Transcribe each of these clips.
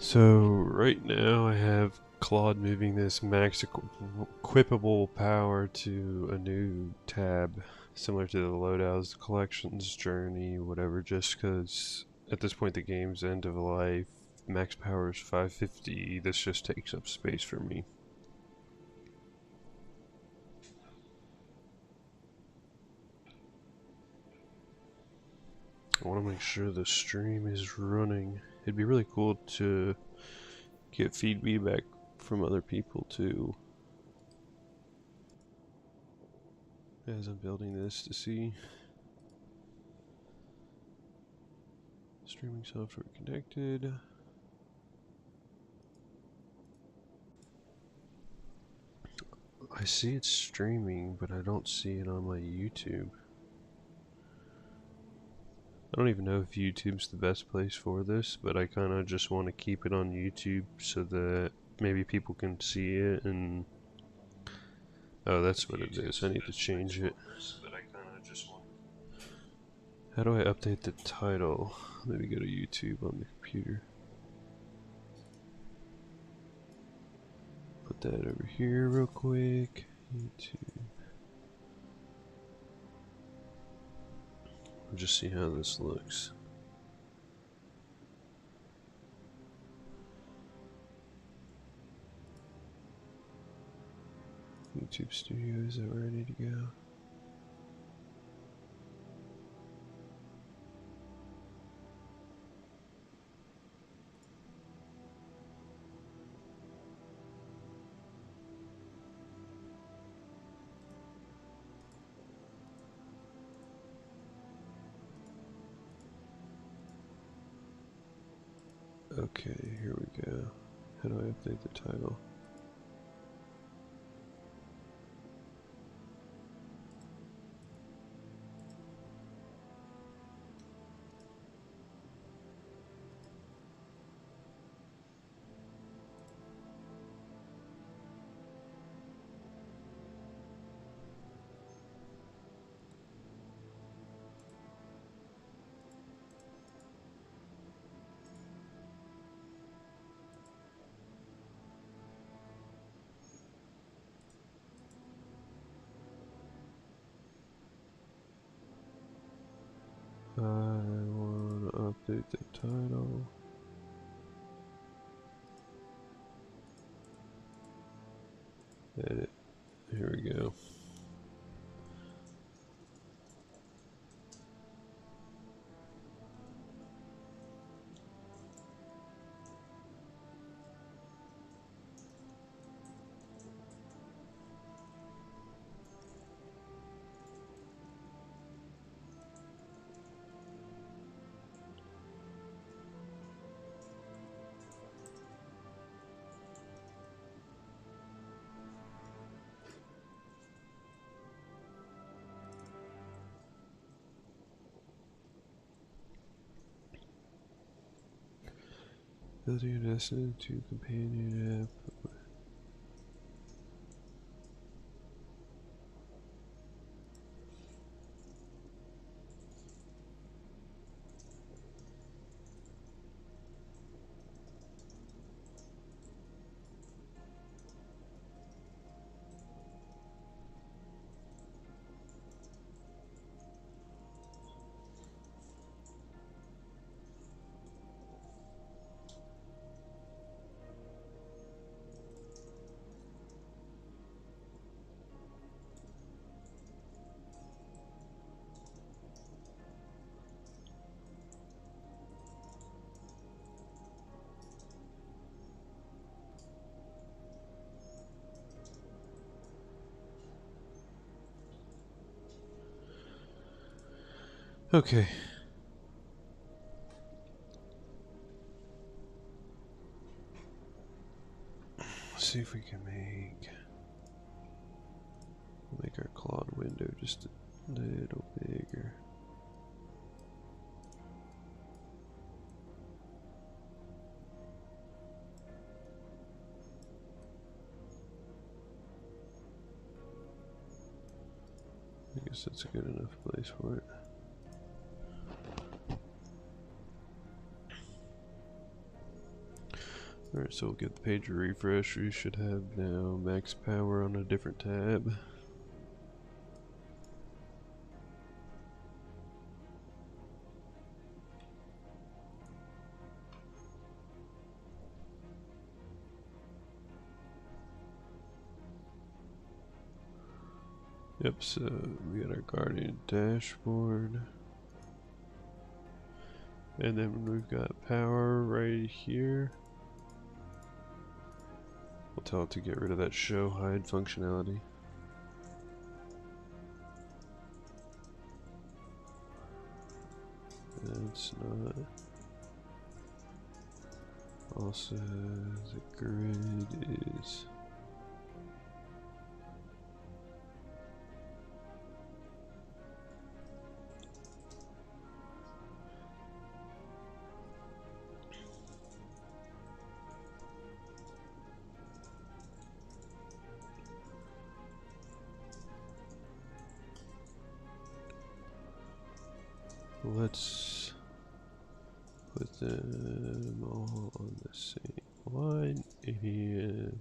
So right now I have Claude moving this max equipable power to a new tab, similar to the loadouts, collections, journey, whatever, just because at this point the game's end of life, max power is 550, this just takes up space for me. I want to make sure the stream is running. It'd be really cool to get feedback from other people too, as I'm building this to see. Streaming software connected. I see it's streaming, but I don't see it on my YouTube. I don't even know if YouTube's the best place for this, but I kind of just want to keep it on YouTube so that maybe people can see it and... Oh, that's what it is. I need to change it. How do I update the title? Let me go to YouTube on the computer. Put that over here real quick. YouTube. We'll just see how this looks. YouTube Studio, is that where I need to go? Okay, here we go. How do I update the title? I want to update the title. Edit. Here we go. Building a Destiny 2 companion app. Okay. Let's see if we can make our Claude window just a little bigger. I guess that's a good enough place for it. Alright, so we'll give the page a refresh. We should have now max power on a different tab. Yep, so we got our Guardian dashboard. And then we've got power right here. We'll tell it to get rid of that show hide functionality. It's not. Also, the grid is. Let's put them all on the same line and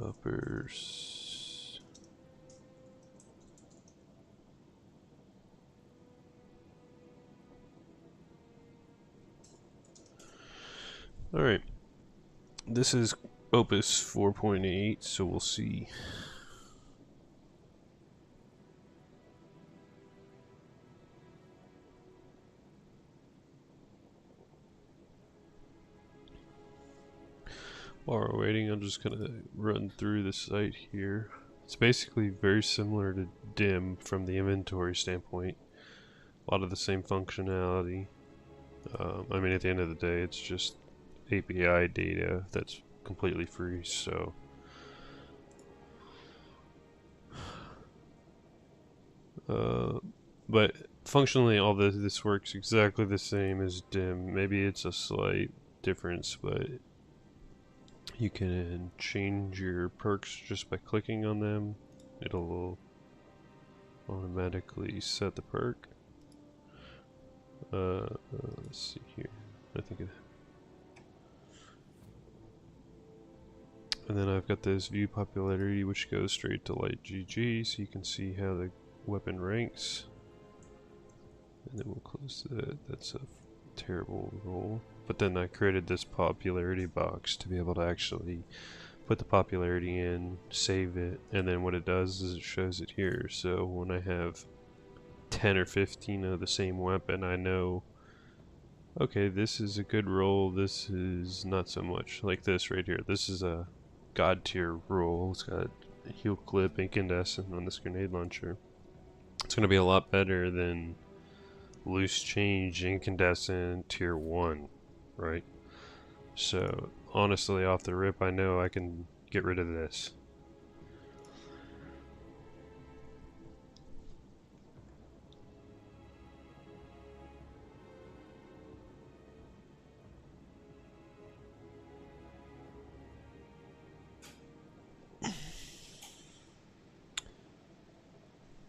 uppers. Alright. This is Opus 4.8, so we'll see. While we're waiting, I'm just gonna run through the site here. It's basically very similar to DIM from the inventory standpoint. A lot of the same functionality. I mean, at the end of the day, it's just API data that's completely free, so but functionally all this works exactly the same as DIM. Maybe it's a slight difference, but you can change your perks just by clicking on them. It'll automatically set the perk. Let's see here. I think it. And then I've got this view popularity, which goes straight to light GG, so you can see how the weapon ranks. And then we'll close that. That's a terrible roll. But then I created this popularity box to be able to actually put the popularity in, save it, and then what it does is it shows it here. So when I have 10 or 15 of the same weapon, I know, okay, this is a good roll, this is not so much. Like this right here. This is a god tier roll. It's got a heal clip, incandescent on this grenade launcher. It's going to be a lot better than loose change incandescent tier 1, right? So honestly, off the rip, I know I can get rid of this.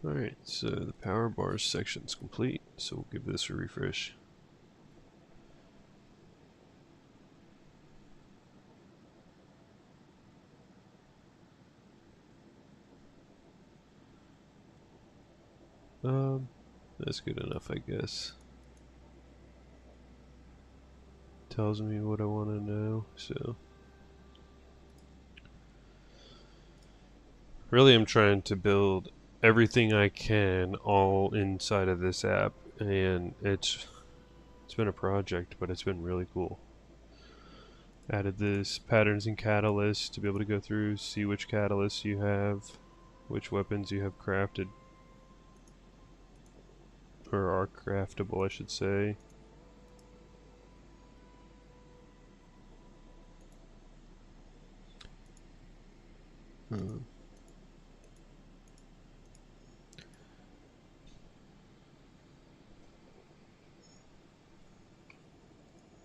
Alright, so the power bars section's complete, so we'll give this a refresh. That's good enough, I guess. Tells me what I want to know, so. Really, I'm trying to build everything I can all inside of this app, and it's been a project, but it's been really cool. Added this patterns and catalysts to be able to go through, see which catalysts you have, which weapons you have crafted, or are craftable, I should say.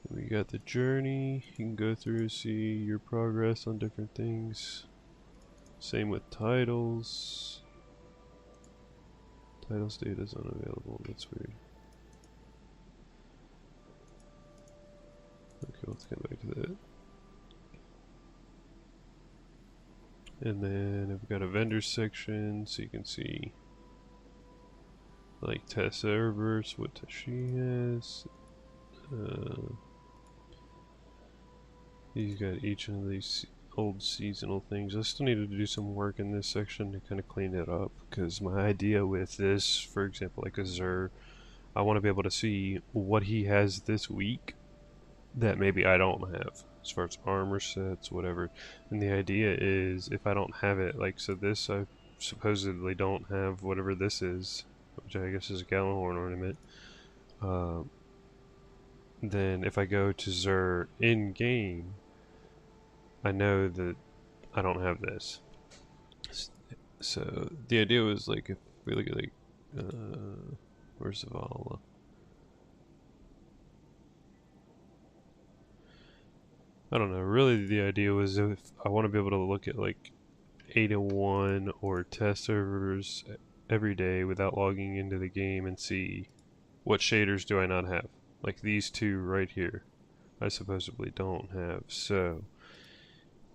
We got the journey. You can go through, see your progress on different things. Same with titles. Titles data is unavailable. That's weird. Okay, let's get back to that. And then I've got a vendor section, so you can see like test servers, what she has. You got each of these old seasonal things. I still need to do some work in this section to kind of clean it up, because my idea with this, for example, like a Zer, I want to be able to see what he has this week that maybe I don't have, as far as armor sets, whatever. And the idea is, if I don't have it, like, so this I supposedly don't have whatever this is, which I guess is a Gallahorn ornament. Then if I go to Zer in game, I know that I don't have this. So the idea was, like, if we look at, like, where's Zavala? I don't know. Really, the idea was if I want to be able to look at like 801 or test servers every day without logging into the game and see what shaders do I not have. Like these two right here, I supposedly don't have. So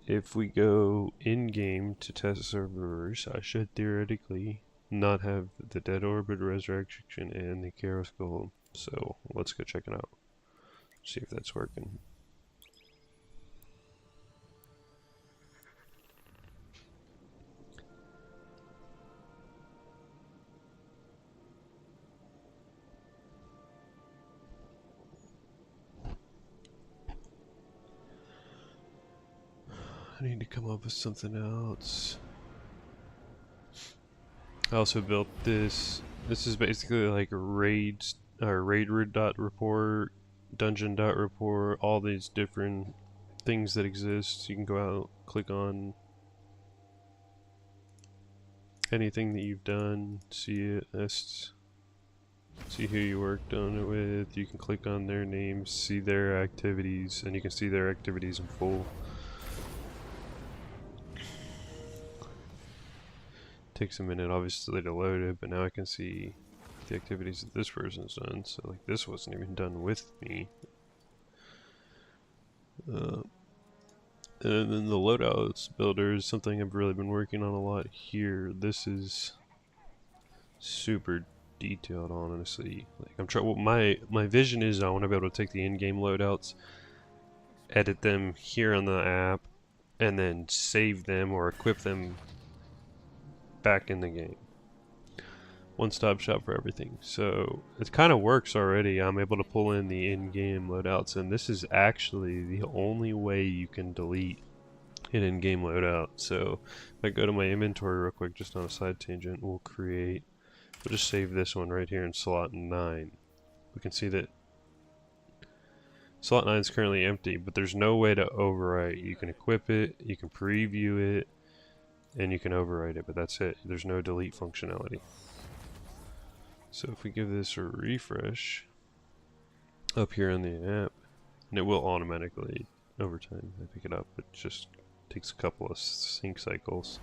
if we go in-game to test servers, I should theoretically not have the Dead Orbit Resurrection and the Karos Golem. So let's go check it out. See if that's working. I need to come up with something else. I also built this. This is basically like a raid dot report, dungeon dot report, all these different things that exist. You can go out, click on anything that you've done, see it, see who you worked on it with. You can click on their names, see their activities, and you can see their activities in full. Takes a minute obviously to load it, but now I can see the activities that this person's done. So like this wasn't even done with me. And then the loadouts builder is something I've really been working on a lot here. This is super detailed, honestly. Like I'm trying. Well, my vision is I want to be able to take the in-game loadouts, edit them here on the app, and then save them or equip them back in the game. One-stop shop for everything. So it kind of works already. I'm able to pull in the in-game loadouts, and this is actually the only way you can delete an in-game loadout. So if I go to my inventory real quick, just on a side tangent, we'll just save this one right here in slot 9. We can see that slot 9 is currently empty, but there's no way to overwrite. You can equip it, you can preview it, and you can overwrite it, but that's it. There's no delete functionality. So if we give this a refresh up here on the app, and it will automatically, over time, I pick it up. It just takes a couple of sync cycles.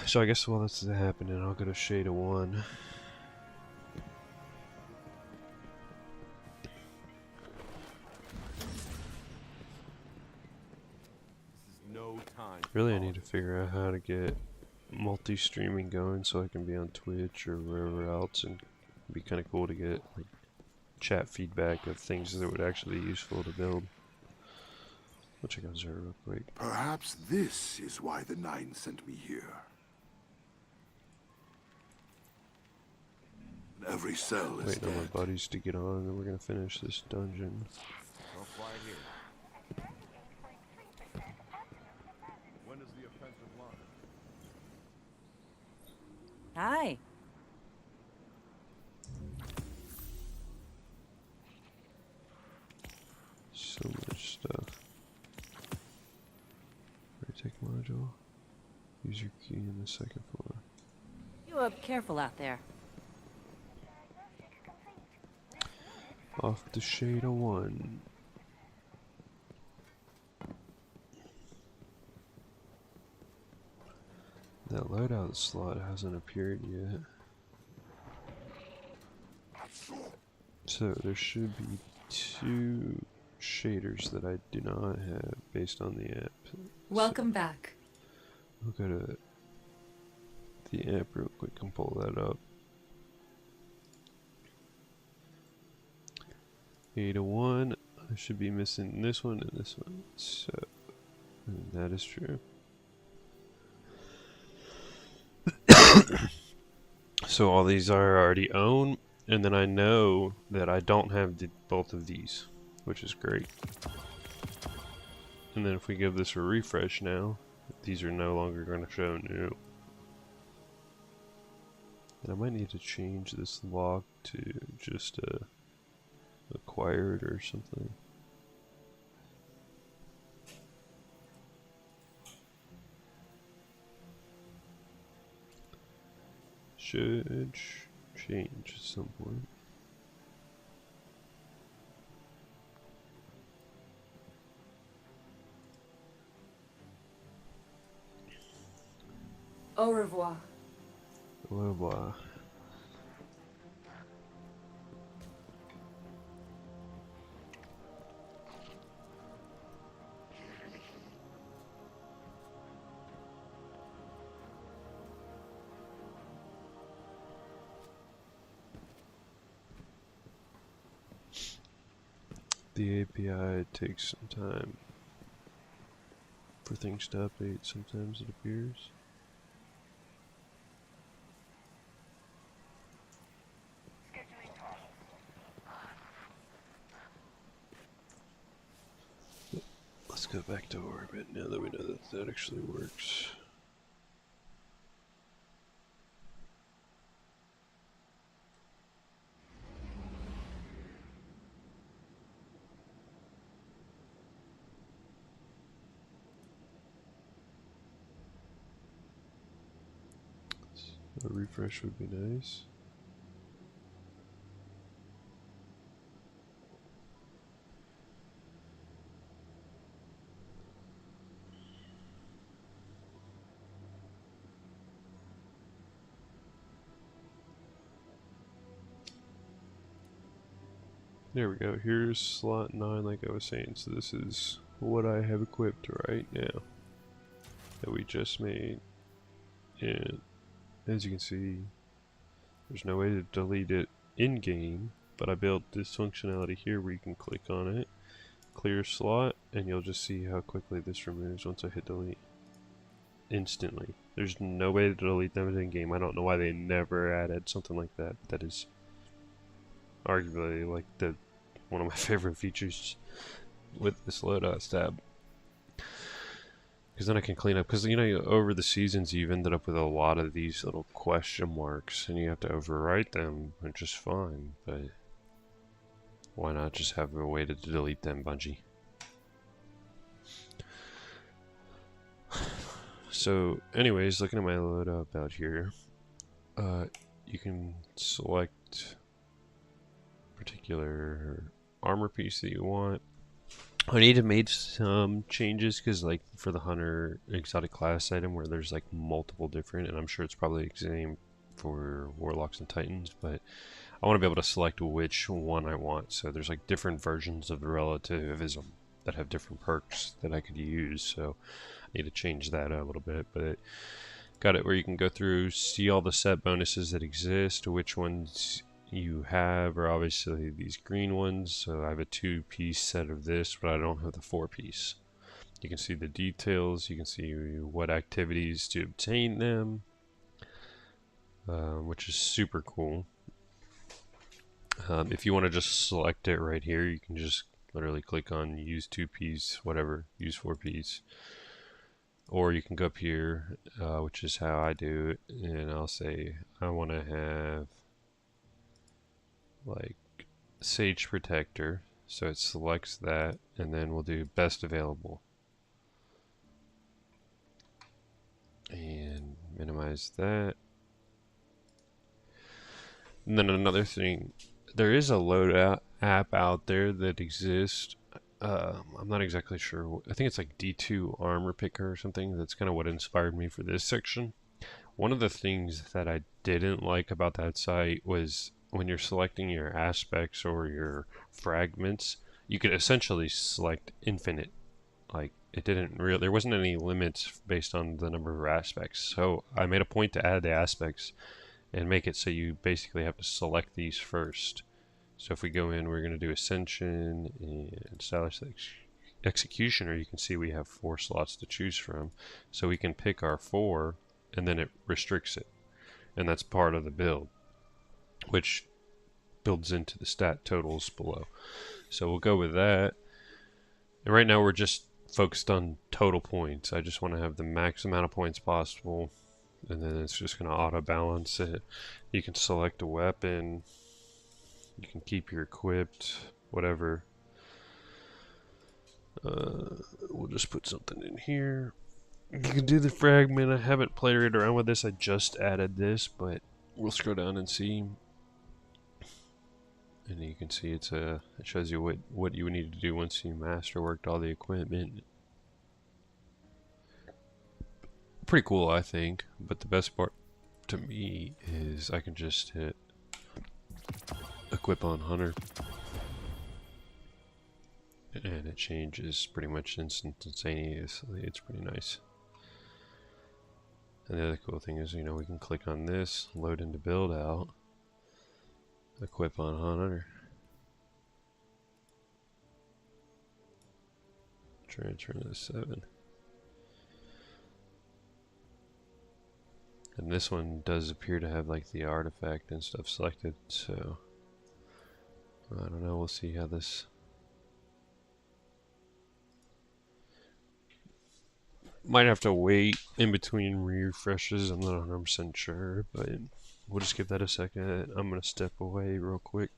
So I guess while that's happening, I'll go to Shade of 1. Really, I need to figure out how to get multi-streaming going so I can be on Twitch or wherever else, and it'd be kind of cool to get like chat feedback of things that would actually be useful to build. I'll check out Zero real quick. Perhaps this is why the Nine sent me here. Every cell is Waiting on my dead. buddies to get on, and we're gonna finish this dungeon. Don't fly here. When does the offensive launch? Hi. So much stuff. Retake module. Use your key in the second floor. You careful out there. Off to Shade of 1. That loadout slot hasn't appeared yet. So there should be 2 shaders that I do not have based on the app. Welcome back. I'll go to the app real quick and pull that up. A1, I should be missing this one and this one. So, and that is true. So all these are already owned, and then I know that I don't have both of these, which is great. And then if we give this a refresh now, these are no longer going to show new. And I might need to change this lock to just acquired or something. Should change at some point. Au revoir. Blah blah. The API takes some time for things to update. Sometimes it appears. Let's go back to orbit now that we know that that actually works. A refresh would be nice. There we go. Here's slot 9 like I was saying. So this is what I have equipped right now that we just made. And as you can see, there's no way to delete it in-game, but I built this functionality here where you can click on it, clear slot, and you'll just see how quickly this removes once I hit delete. Instantly. There's no way to delete them in-game. I don't know why they never added something like that. That is arguably like one of my favorite features with this loadout tab. Because then I can clean up, because you know, over the seasons you've ended up with a lot of these little question marks and you have to overwrite them, which is fine, but why not just have a way to delete them, Bungie? So anyways, looking at my loadout out here, you can select particular armor piece that you want. I need to make some changes because, like, for the hunter exotic class item where there's like multiple different, and I'm sure it's probably the same for warlocks and titans, but I want to be able to select which one I want. So there's like different versions of the relativism that have different perks that I could use, so I need to change that a little bit. But got it where you can go through, see all the set bonuses that exist, which ones you have are obviously these green ones. So I have a 2-piece set of this, but I don't have the 4-piece. You can see the details, you can see what activities to obtain them, which is super cool. If you want to just select it right here, you can just literally click on use 2-piece, whatever, use 4-piece. Or you can go up here, which is how I do it, and I'll say I want to have like Sage Protector, so it selects that, and then we'll do best available and minimize that. And then another thing, there is a loadout app out there that exists. I'm not exactly sure. I think it's like D2 Armor Picker or something. That's kind of what inspired me for this section. One of the things that I didn't like about that site was when you're selecting your aspects or your fragments, you could essentially select infinite. Like it didn't really, there wasn't any limits based on the number of aspects. So I made a point to add the aspects and make it so you basically have to select these first. So if we go in, we're going to do Ascension and Stylish Executioner. You can see we have 4 slots to choose from. So we can pick our 4 and then it restricts it. And that's part of the build, which builds into the stat totals below. So we'll go with that. And right now we're just focused on total points. I just want to have the max amount of points possible, and then it's just going to auto balance it. You can select a weapon, you can keep your equipped, whatever. We'll just put something in here. You can do the fragment. I haven't played around with this, I just added this, but we'll scroll down and see. And you can see it shows you what you would need to do once you masterworked all the equipment. Pretty cool, I think. But the best part to me is I can just hit equip on Hunter, and it changes pretty much instantaneously. It's pretty nice. And the other cool thing is, you know, we can click on this, load into build out, equip on Hunter, transfer to 7. And this one does appear to have like the artifact and stuff selected, so I don't know, we'll see how this. Might have to wait in between refreshes, I'm not 100% sure, but we'll just give that a second. I'm gonna step away real quick.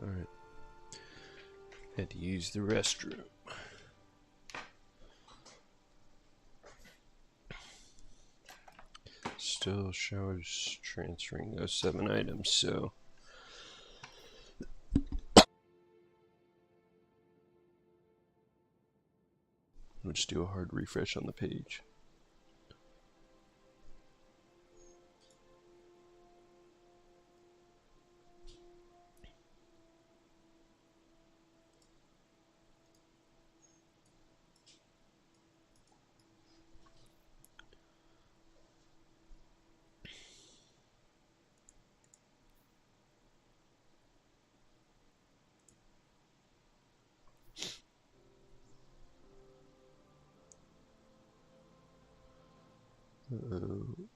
Alright. Had to use the restroom. Still shows transferring those 7 items, so let's do a hard refresh on the page.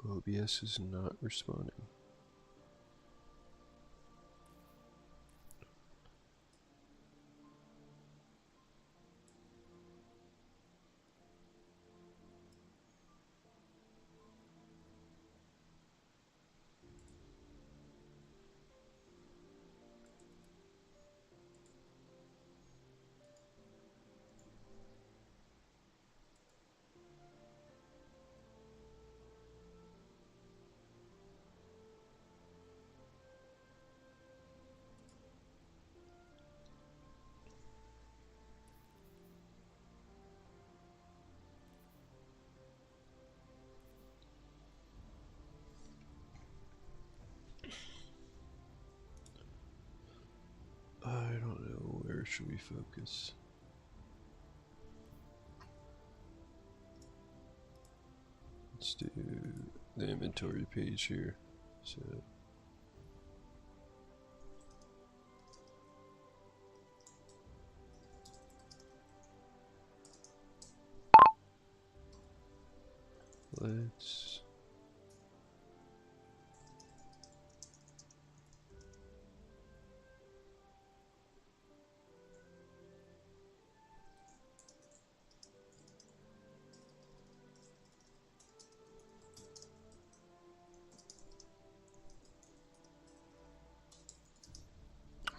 OBS is not responding. I don't know, where should we focus? Let's do the inventory page here. So let's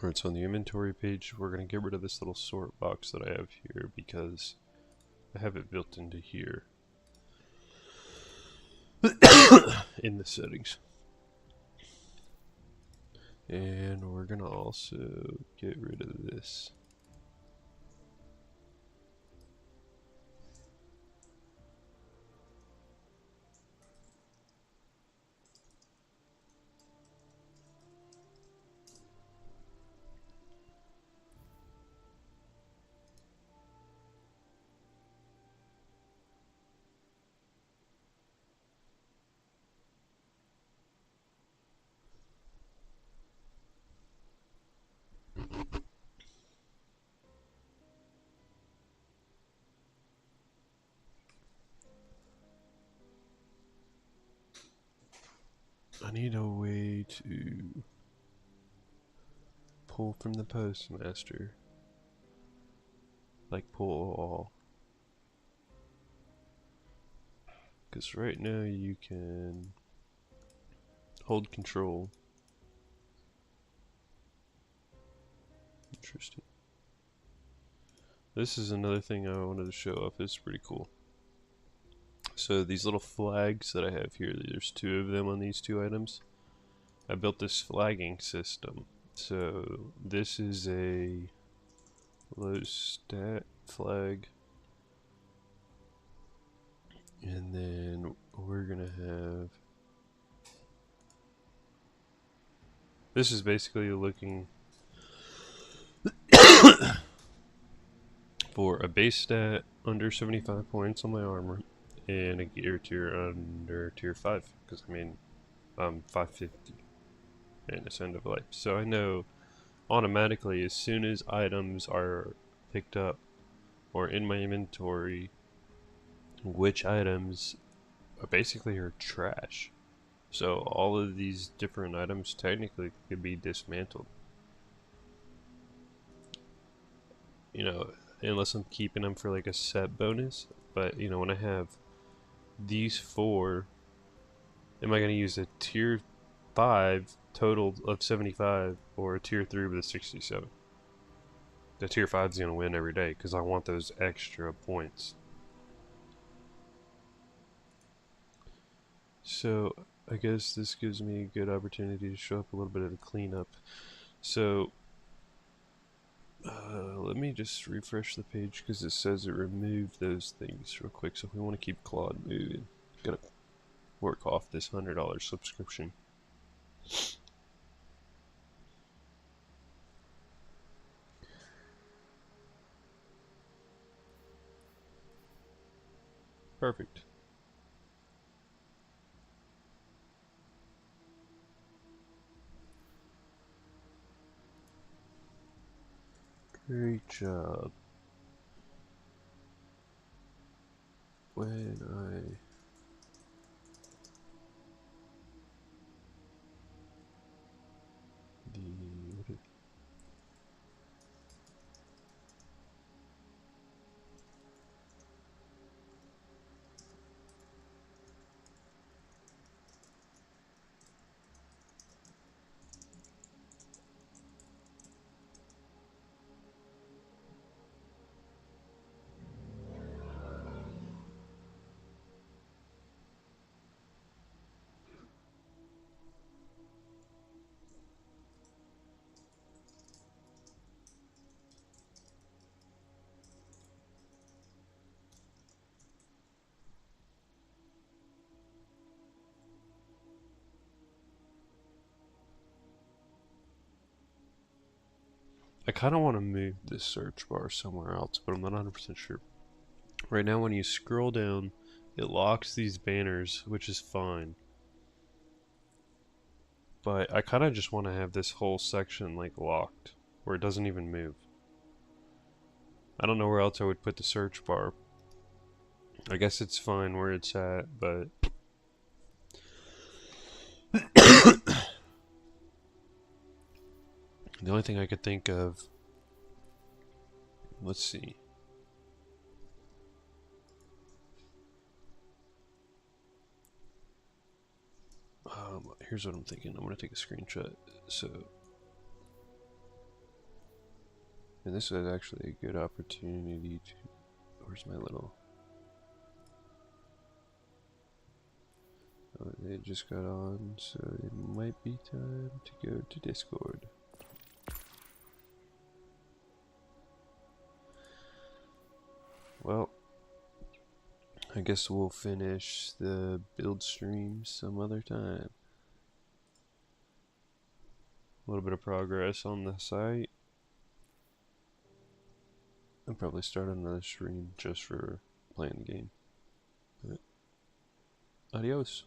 Alright, so on the inventory page, we're going to get rid of this little sort box that I have here because I have it built into here in the settings. And we're going to also get rid of this. I need a way to pull from the postmaster, like pull all. Because right now you can hold control. Interesting. This is another thing I wanted to show off. It's pretty cool. So these little flags that I have here, there's 2 of them on these 2 items. I built this flagging system. So this is a low stat flag. And then we're gonna have, this is basically looking for a base stat under 75 points on my armor and a gear tier under tier 5, because I mean I'm 550 and it's end of life. So I know automatically as soon as items are picked up or in my inventory, which items basically are trash. So all of these different items technically could be dismantled. You know, unless I'm keeping them for like a set bonus. But you know, when I have these 4, am I going to use a tier 5 total of 75 or a tier 3 with a 67. The tier 5 is going to win every day because I want those extra points. So I guess this gives me a good opportunity to show up a little bit of a cleanup. So let me just refresh the page because it says it removed those things real quick. So if we want to keep Claude moving, gotta work off this $100 subscription. Perfect. Great job. When I the I kind of want to move this search bar somewhere else, but I'm not 100% sure. Right now, when you scroll down, it locks these banners, which is fine. But I kind of just want to have this whole section like locked, where it doesn't even move. I don't know where else I would put the search bar. I guess it's fine where it's at, but the only thing I could think of, let's see. Here's what I'm thinking. I'm going to take a screenshot. So, and this is actually a good opportunity to, where's my little, oh, they just got on, so it might be time to go to Discord. Well, I guess we'll finish the build stream some other time. A little bit of progress on the site. I'll probably start another stream just for playing the game. But adios.